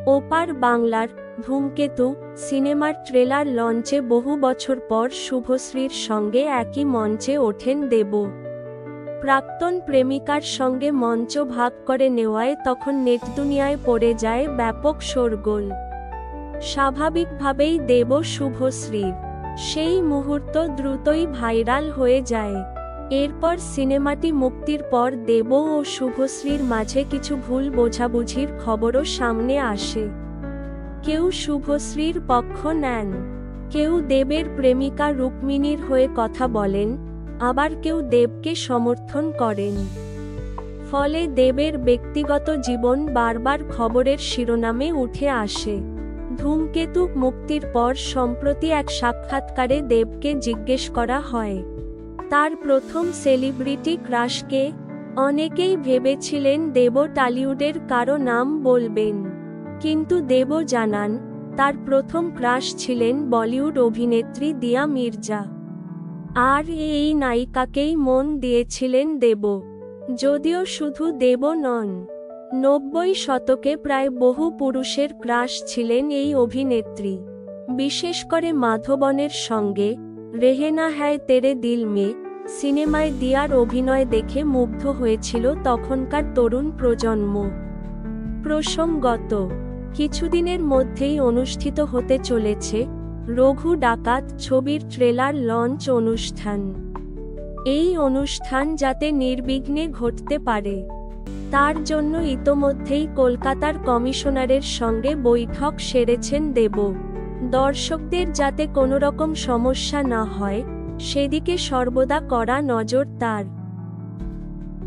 ওপার বাংলার ধূমকেতু সিনেমার ট্রেলার লঞ্চে বহু বছর পর শুভশ্রীর সঙ্গে একই মঞ্চে ওঠেন দেব। প্রাক্তন প্রেমিকার সঙ্গে মঞ্চ ভাগ করে নেওয়ায় তখন নেটদুনিয়ায় পড়ে যায় ব্যাপক শোরগোল। স্বাভাবিকভাবেই দেব শুভশ্রীর সেই মুহূর্ত দ্রুতই ভাইরাল হয়ে যায়। এরপর সিনেমাটি মুক্তির পর দেব ও শুভশ্রীর মাঝে কিছু ভুল বোঝাবুঝির খবরও সামনে আসে। কেউ শুভশ্রীর পক্ষ নেন, কেউ দেবের প্রেমিকা রুক্মিণীর হয়ে কথা বলেন, আবার কেউ দেবকে সমর্থন করেন। ফলে দেবের ব্যক্তিগত জীবন বারবার খবরের শিরোনামে উঠে আসে। ধূমকেতু মুক্তির পর সম্প্রতি এক সাক্ষাৎকারে দেবকে জিজ্ঞেস করা হয় তার প্রথম সেলিব্রিটি ক্রাশ কে। অনেকেই ভেবেছিলেন দেব টলিউডের কারো নাম বলবেন, কিন্তু দেব জানান তার প্রথম ক্রাশ ছিলেন বলিউড অভিনেত্রী দিয়া মির্জা। আর এই নায়িকাকেই মন দিয়েছিলেন দেব। যদিও শুধু দেব নন, ৯০ শতকে প্রায় বহু পুরুষের ক্রাশ ছিলেন এই অভিনেত্রী। বিশেষ করে মাধবনের সঙ্গে রেহেনা হ্যায় তেরে দিল মে সিনেমায় দিয়ার অভিনয় দেখে মুগ্ধ হয়েছিল তখনকার তরুণ প্রজন্ম। প্রসঙ্গত, কিছুদিনের মধ্যেই অনুষ্ঠিত হতে চলেছে রঘু ডাকাত ছবির ট্রেলার লঞ্চ অনুষ্ঠান। এই অনুষ্ঠান যাতে নির্বিঘ্নে ঘটতে পারে তার জন্য ইতোমধ্যেই কলকাতার কমিশনারের সঙ্গে বৈঠক সেরেছেন দেব। দর্শকদের যাতে কোনো রকম সমস্যা না হয় সেদিকে সর্বদা কড়া নজর তার।